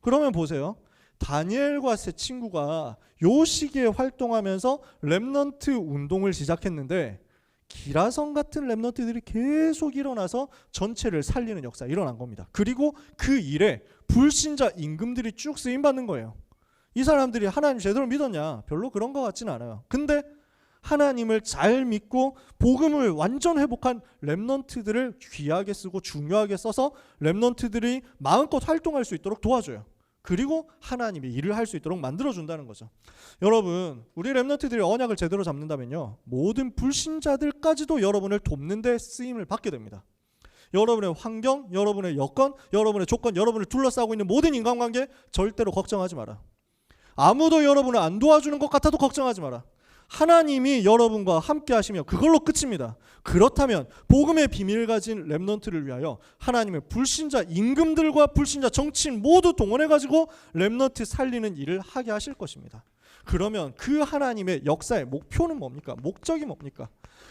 Speaker 1: 그러면 보세요. 다니엘과 세 친구가 요 시기에 활동하면서 렘넌트 운동을 시작했는데 기라성 같은 렘넌트들이 계속 일어나서 전체를 살리는 역사 일어난 겁니다. 그리고 그 일에 불신자 임금들이 쭉 쓰임받는 거예요. 이 사람들이 하나님 제대로 믿었냐? 별로 그런 것 같지는 않아요. 근데 하나님을 잘 믿고 복음을 완전 회복한 렘넌트들을 귀하게 쓰고 중요하게 써서 렘넌트들이 마음껏 활동할 수 있도록 도와줘요. 그리고 하나님이 일을 할 수 있도록 만들어준다는 거죠. 여러분, 우리 렘넌트들이 언약을 제대로 잡는다면요, 모든 불신자들까지도 여러분을 돕는 데 쓰임을 받게 됩니다. 여러분의 환경, 여러분의 여건, 여러분의 조건, 여러분을 둘러싸고 있는 모든 인간관계 절대로 걱정하지 마라. 아무도 여러분을 안 도와주는 것 같아도 걱정하지 마라. 하나님이 여러분과 함께 하시면 그걸로 끝입니다. 그렇다면 복음의 비밀을 가진 렘넌트를 위하여 하나님의 불신자 임금들과 불신자 정치인 모두 동원해가지고 렘넌트 살리는 일을 하게 하실 것입니다. 그러면 그 하나님의 역사의 목표는 뭡니까? 목적이 뭡니까?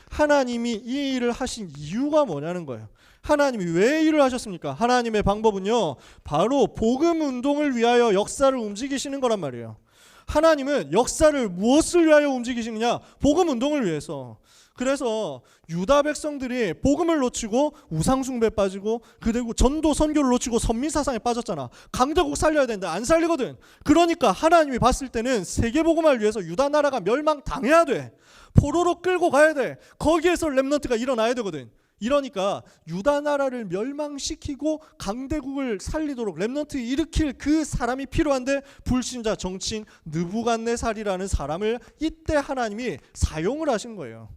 Speaker 1: 하나님이 이 일을 하신 이유가 뭐냐는 거예요. 하나님이 왜 일을 하셨습니까? 하나님의 방법은요, 바로 복음 운동을 위하여 역사를 움직이시는 거란 말이에요. 하나님은 역사를 무엇을 위하여 움직이시느냐? 복음 운동을 위해서. 그래서 유다 백성들이 복음을 놓치고 우상숭배에 빠지고 그리고 전도 선교를 놓치고 선민사상에 빠졌잖아. 강대국 살려야 되는데 안 살리거든. 그러니까 하나님이 봤을 때는 세계복음화를 위해서 유다 나라가 멸망당해야 돼. 포로로 끌고 가야 돼. 거기에서 렘넌트가 일어나야 되거든. 이러니까 유다 나라를 멸망시키고 강대국을 살리도록 렘넌트 일으킬 그 사람이 필요한데 불신자 정치인 느부갓네살이라는 사람을 이때 하나님이 사용을 하신 거예요.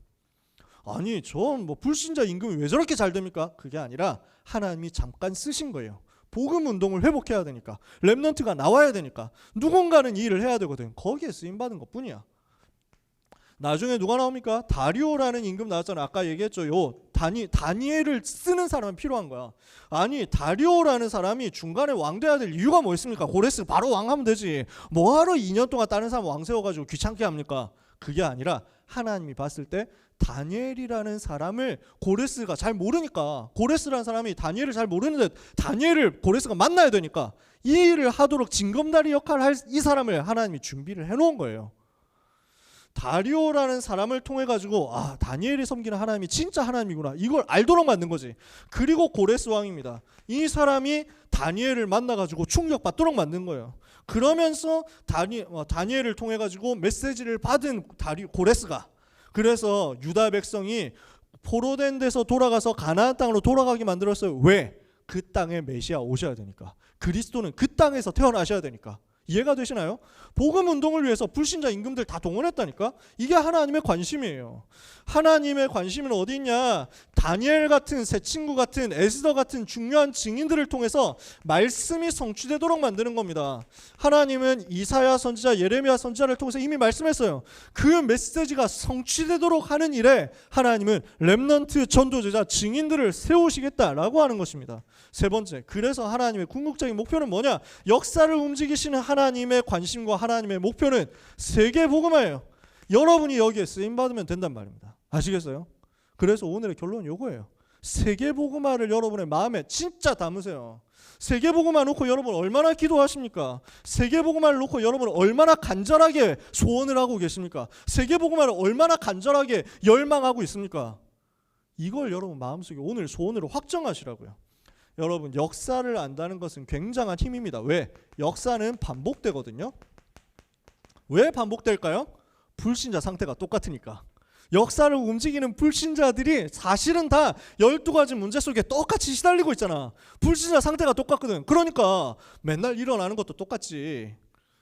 Speaker 1: 아니, 전 불신자 임금이 왜 저렇게 잘 됩니까? 그게 아니라 하나님이 잠깐 쓰신 거예요. 복음 운동을 회복해야 되니까, 렘넌트가 나와야 되니까 누군가는 이 일을 해야 되거든. 거기에 쓰임 받은 것뿐이야. 나중에 누가 나옵니까? 다리오라는 임금 나왔잖아요. 아까 얘기했죠. 다니엘을 쓰는 사람은 필요한 거야. 아니, 다리오라는 사람이 중간에 왕 돼야 될 이유가 뭐 있습니까? 고레스 바로 왕하면 되지. 뭐하러 2년 동안 다른 사람 왕 세워가지고 귀찮게 합니까? 그게 아니라 하나님이 봤을 때 다니엘이라는 사람을 고레스가 잘 모르니까, 고레스라는 사람이 다니엘을 잘 모르는데 다니엘을 고레스가 만나야 되니까 이 일을 하도록 징검다리 역할을 할 이 사람을 하나님이 준비를 해놓은 거예요. 다리오라는 사람을 통해 가지고 다니엘이 섬기는 하나님이 진짜 하나님이구나, 이걸 알도록 만든 거지. 그리고 고레스 왕입니다. 이 사람이 다니엘을 만나 가지고 충격받도록 만든 거예요. 그러면서 다니엘을 통해 가지고 메시지를 받은 고레스가, 그래서 유다 백성이 포로된 데서 돌아가서 가나안 땅으로 돌아가게 만들었어요. 왜? 그 땅에 메시아 오셔야 되니까. 그리스도는 그 땅에서 태어나셔야 되니까. 이해가 되시나요? 복음 운동을 위해서 불신자 임금들 다 동원했다니까. 이게 하나님의 관심이에요. 하나님의 관심은 어디 있냐? 다니엘 같은, 새 친구 같은, 에스더 같은 중요한 증인들을 통해서 말씀이 성취되도록 만드는 겁니다. 하나님은 이사야 선지자, 예레미야 선지자를 통해서 이미 말씀했어요. 그 메시지가 성취되도록 하는 일에 하나님은 렘넌트, 전도제자, 증인들을 세우시겠다라고 하는 것입니다. 세 번째, 그래서 하나님의 궁극적인 목표는 뭐냐? 역사를 움직이시는 하나님 하나님의 관심과 하나님의 목표는 세계복음화예요. 여러분이 여기에 쓰임받으면 된단 말입니다. 아시겠어요? 그래서 오늘의 결론은 이거예요. 세계복음화를 여러분의 마음에 진짜 담으세요. 세계복음화 놓고 여러분 얼마나 기도하십니까? 세계복음화를 놓고 여러분 얼마나 간절하게 소원을 하고 계십니까? 세계복음화를 얼마나 간절하게 열망하고 있습니까? 이걸 여러분 마음속에 오늘 소원으로 확정하시라고요. 여러분 역사를 안다는 것은 굉장한 힘입니다. 왜? 역사는 반복되거든요. 왜 반복될까요? 불신자 상태가 똑같으니까. 역사를 움직이는 불신자들이 사실은 다 12가지 문제 속에 똑같이 시달리고 있잖아. 불신자 상태가 똑같거든. 그러니까 맨날 일어나는 것도 똑같지.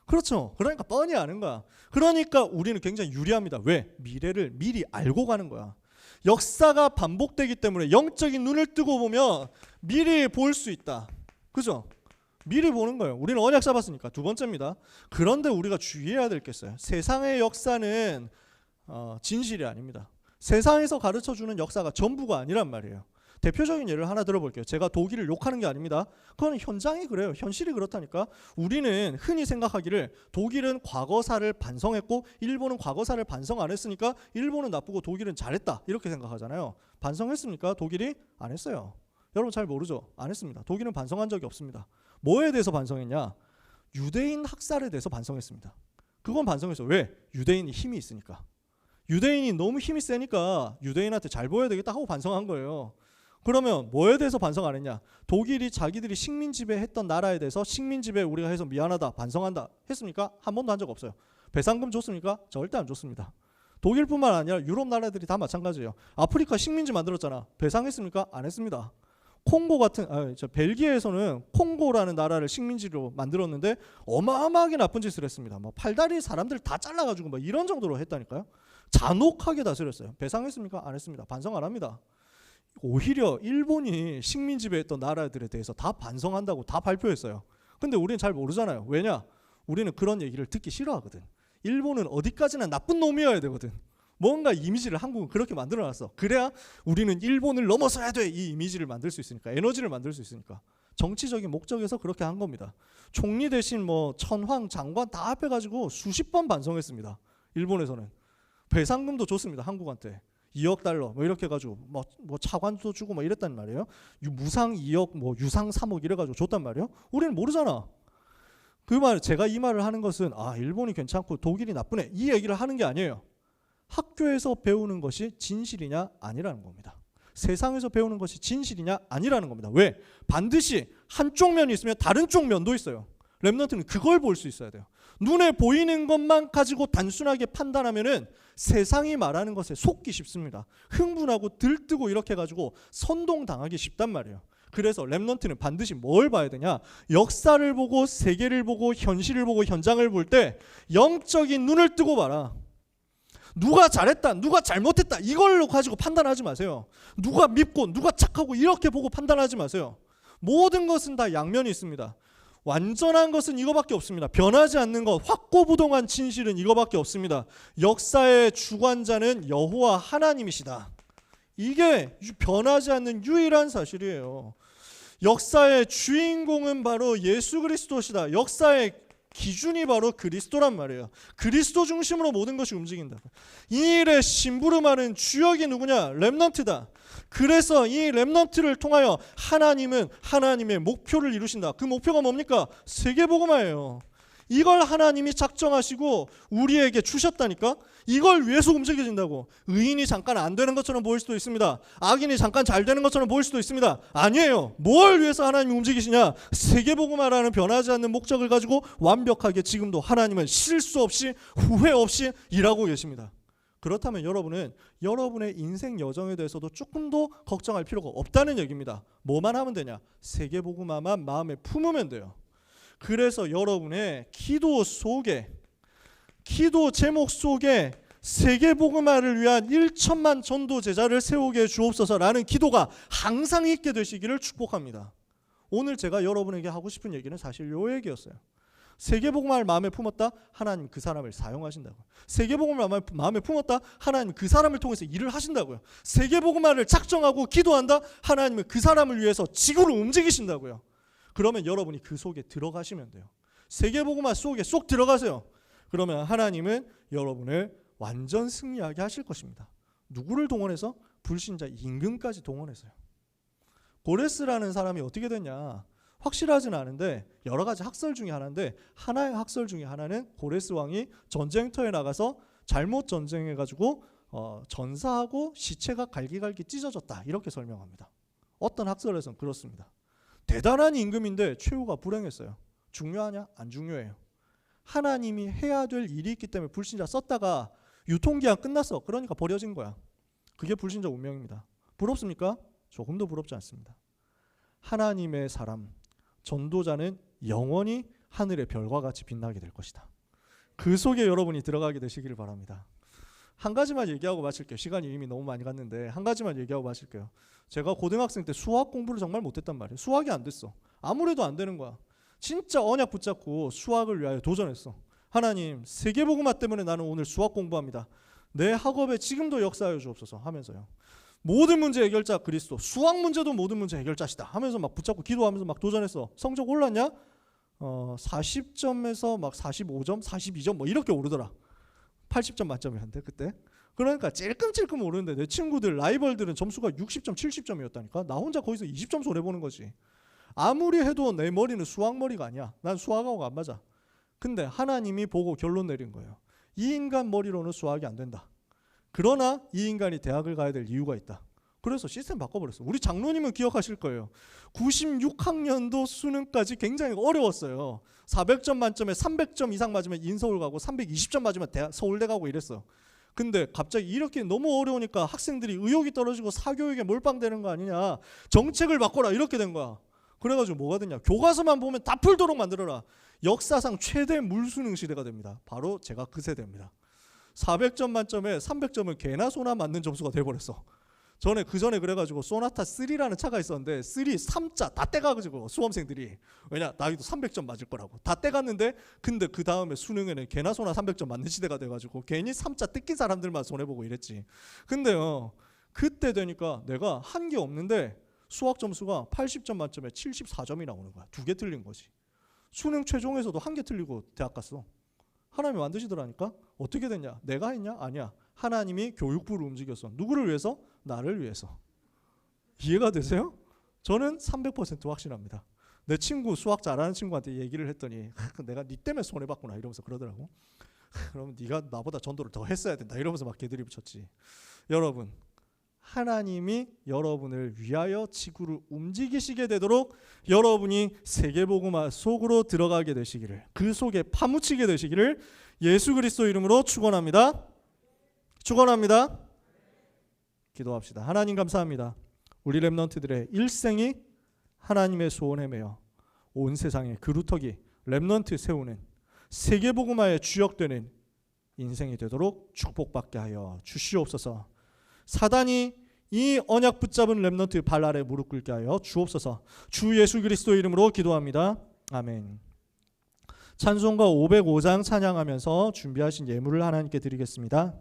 Speaker 1: 그렇죠. 그러니까 뻔히 아는 거야. 그러니까 우리는 굉장히 유리합니다. 왜? 미래를 미리 알고 가는 거야. 역사가 반복되기 때문에 영적인 눈을 뜨고 보면 미리 볼 수 있다. 그죠? 미리 보는 거예요. 우리는 언약 잡았으니까. 두 번째입니다. 그런데 우리가 주의해야 될 게 있어요. 세상의 역사는 진실이 아닙니다. 세상에서 가르쳐주는 역사가 전부가 아니란 말이에요. 대표적인 예를 하나 들어볼게요. 제가 독일을 욕하는 게 아닙니다. 그건 현장이 그래요. 현실이 그렇다니까. 우리는 흔히 생각하기를 독일은 과거사를 반성했고 일본은 과거사를 반성 안 했으니까 일본은 나쁘고 독일은 잘했다 이렇게 생각하잖아요. 반성했습니까? 독일이 안 했어요. 여러분 잘 모르죠? 안 했습니다. 독일은 반성한 적이 없습니다. 뭐에 대해서 반성했냐? 유대인 학살에 대해서 반성했습니다. 그건 반성했어요. 왜? 유대인이 힘이 있으니까. 유대인이 너무 힘이 세니까 유대인한테 잘 보여야 되겠다 하고 반성한 거예요. 그러면 뭐에 대해서 반성 안 했냐? 독일이 자기들이 식민 지배했던 나라에 대해서 식민 지배 우리가 해서 미안하다 반성한다 했습니까? 한 번도 한 적 없어요. 배상금 줬습니까? 절대 안 줬습니다. 독일뿐만 아니라 유럽 나라들이 다 마찬가지예요. 아프리카 식민지 만들었잖아. 배상했습니까? 안 했습니다. 콩고 같은 벨기에에서는 콩고라는 나라를 식민지로 만들었는데 어마어마하게 나쁜 짓을 했습니다. 뭐 팔다리 사람들 다 잘라가지고 뭐 이런 정도로 했다니까요. 잔혹하게 다스렸어요. 배상했습니까? 안 했습니다. 반성 안 합니다. 오히려 일본이 식민 지배했던 나라들에 대해서 다 반성한다고 다 발표했어요. 근데 우리는 잘 모르잖아요. 왜냐? 우리는 그런 얘기를 듣기 싫어하거든. 일본은 어디까지나 나쁜 놈이어야 되거든. 뭔가 이미지를 한국은 그렇게 만들어놨어. 그래야 우리는 일본을 넘어서야 돼. 이 이미지를 만들 수 있으니까. 에너지를 만들 수 있으니까. 정치적인 목적에서 그렇게 한 겁니다. 총리 대신 뭐 천황, 장관 다 합해가지고 수십 번 반성했습니다. 일본에서는. 배상금도 줬습니다. 한국한테. 2억 달러 뭐 이렇게 해가지고 뭐 차관도 주고 뭐 이랬단 말이에요. 무상 2억 뭐 유상 3억 이래가지고 줬단 말이에요. 우리는 모르잖아. 그 말 제가 이 말을 하는 것은 일본이 괜찮고 독일이 나쁘네 이 얘기를 하는 게 아니에요. 학교에서 배우는 것이 진실이냐 아니라는 겁니다. 세상에서 배우는 것이 진실이냐 아니라는 겁니다. 왜? 반드시 한쪽 면이 있으면 다른 쪽 면도 있어요. 렘넌트는 그걸 볼 수 있어야 돼요. 눈에 보이는 것만 가지고 단순하게 판단하면은 세상이 말하는 것에 속기 쉽습니다. 흥분하고 들뜨고 이렇게 해가지고 선동당하기 쉽단 말이에요. 그래서 렘넌트는 반드시 뭘 봐야 되냐? 역사를 보고 세계를 보고 현실을 보고 현장을 볼 때 영적인 눈을 뜨고 봐라. 누가 잘했다, 누가 잘못했다 이걸로 가지고 판단하지 마세요. 누가 밉고 누가 착하고 이렇게 보고 판단하지 마세요. 모든 것은 다 양면이 있습니다. 완전한 것은 이거밖에 없습니다. 변하지 않는 것, 확고부동한 진실은 이거밖에 없습니다. 역사의 주관자는 여호와 하나님이시다. 이게 변하지 않는 유일한 사실이에요. 역사의 주인공은 바로 예수 그리스도시다. 역사의 기준이 바로 그리스도란 말이에요. 그리스도 중심으로 모든 것이 움직인다. 이 일의 심부름하는 주역이 누구냐? 렘넌트다. 그래서 이 렘넌트를 통하여 하나님은 하나님의 목표를 이루신다. 그 목표가 뭡니까? 세계복음화예요. 이걸 하나님이 작정하시고 우리에게 주셨다니까. 이걸 위해서 움직여진다고. 의인이 잠깐 안 되는 것처럼 보일 수도 있습니다. 악인이 잠깐 잘 되는 것처럼 보일 수도 있습니다. 아니에요. 뭘 위해서 하나님이 움직이시냐? 세계복음화라는 변하지 않는 목적을 가지고 완벽하게 지금도 하나님은 실수 없이 후회 없이 일하고 계십니다. 그렇다면 여러분은 여러분의 인생 여정에 대해서도 조금 더 걱정할 필요가 없다는 얘기입니다. 뭐만 하면 되냐? 세계복음화만 마음에 품으면 돼요. 그래서 여러분의 기도 속에, 기도 제목 속에 세계복음화를 위한 1천만 전도 제자를 세우게 주옵소서라는 기도가 항상 있게 되시기를 축복합니다. 오늘 제가 여러분에게 하고 싶은 얘기는 사실 요 얘기였어요. 세계복음화를 마음에 품었다? 하나님 그 사람을 사용하신다고요. 세계복음화를 마음에 품었다? 하나님 그 사람을 통해서 일을 하신다고요. 세계복음화를 작정하고 기도한다? 하나님은 그 사람을 위해서 지구를 움직이신다고요. 그러면 여러분이 그 속에 들어가시면 돼요. 세계복음화 속에 쏙 들어가세요. 그러면 하나님은 여러분을 완전 승리하게 하실 것입니다. 누구를 동원해서? 불신자 임금까지 동원해서요. 고레스라는 사람이 어떻게 됐냐? 확실하진 않은데 여러 가지 학설 중에 하나인데, 하나의 학설 중에 하나는 고레스 왕이 전쟁터에 나가서 잘못 전쟁해가지고 전사하고 시체가 갈기갈기 찢어졌다, 이렇게 설명합니다. 어떤 학설에서는 그렇습니다. 대단한 임금인데 최후가 불행했어요. 중요하냐? 안 중요해요. 하나님이 해야 될 일이 있기 때문에 불신자 썼다가 유통기한 끝났어. 그러니까 버려진 거야. 그게 불신자 운명입니다. 부럽습니까? 조금도 부럽지 않습니다. 하나님의 사람, 전도자는 영원히 하늘의 별과 같이 빛나게 될 것이다. 그 속에 여러분이 들어가게 되시기를 바랍니다. 한 가지만 얘기하고 마칠게요. 시간이 이미 너무 많이 갔는데 한 가지만 얘기하고 마칠게요. 제가 고등학생 때 수학 공부를 정말 못했단 말이에요. 수학이 안 됐어. 아무래도 안 되는 거야. 진짜 언약 붙잡고 수학을 위하여 도전했어. 하나님, 세계복음화 때문에 나는 오늘 수학 공부합니다. 내 학업에 지금도 역사하여 주옵소서 하면서요. 모든 문제 해결자 그리스도, 수학 문제도 모든 문제 해결자시다 하면서 막 붙잡고 기도하면서 막 도전했어. 성적 올랐냐? 40점에서 막 45점, 42점 뭐 이렇게 오르더라. 80점 만점이었는데 그때. 그러니까 찔끔찔끔 오르는데 내 친구들, 라이벌들은 점수가 60점, 70점이었다니까. 나 혼자 거기서 20점 손해보는 거지. 아무리 해도 내 머리는 수학 머리가 아니야. 난 수학하고 안 맞아. 근데 하나님이 보고 결론 내린 거예요. 이 인간 머리로는 수학이 안 된다. 그러나 이 인간이 대학을 가야 될 이유가 있다. 그래서 시스템 바꿔버렸어. 우리 장로님은 기억하실 거예요. 96학년도 수능까지 굉장히 어려웠어요. 400점 만점에 300점 이상 맞으면 인서울 가고 320점 맞으면 서울대 가고 이랬어요. 근데 갑자기 이렇게 너무 어려우니까 학생들이 의욕이 떨어지고 사교육에 몰빵되는 거 아니냐. 정책을 바꿔라 이렇게 된 거야. 그래가지고 뭐가 됐냐. 교과서만 보면 다 풀도록 만들어라. 역사상 최대 물수능 시대가 됩니다. 바로 제가 그 세대입니다. 400점 만점에 300점을 개나 소나 맞는 점수가 돼버렸어. 그 전에 그래가지고 소나타 3라는 차가 있었는데 3자 다 떼가지고 수험생들이, 왜냐 나이도 300점 맞을 거라고 다 떼갔는데, 근데 그 다음에 수능에는 개나 소나 300점 맞는 시대가 돼가지고 괜히 3자 뜯긴 사람들만 손해보고 이랬지. 근데요 그때 되니까 내가 한 게 없는데 수학 점수가 80점 만점에 74점이 나오는 거야. 2개 틀린 거지. 수능 최종에서도 1개 틀리고 대학 갔어. 하나님이 만드시더라니까. 어떻게 됐냐? 내가 했냐? 아니야. 하나님이 교육부를 움직였어. 누구를 위해서? 나를 위해서. 이해가 되세요? 저는 300% 확신합니다. 내 친구 수학 잘하는 친구한테 얘기를 했더니 내가 네 때문에 손해봤구나 이러면서 그러더라고. 그러면 네가 나보다 전도를 더 했어야 된다 이러면서 막 개들이 붙였지. 여러분, 하나님이 여러분을 위하여 지구를 움직이시게 되도록 여러분이 세계복음화 속으로 들어가게 되시기를, 그 속에 파묻히게 되시기를 예수 그리스도 이름으로 축원합니다. 축원합니다. 기도합시다. 하나님 감사합니다. 우리 렘넌트들의 일생이 하나님의 소원에 매여 온 세상에 그루터기 렘넌트 세우는 세계복음화의 주역되는 인생이 되도록 축복받게 하여 주시옵소서. 사단이 이 언약 붙잡은 렘넌트 발 아래 무릎 꿇게 하여 주옵소서. 주 예수 그리스도 이름으로 기도합니다. 아멘. 찬송가 505장 찬양하면서 준비하신 예물을 하나님께 드리겠습니다.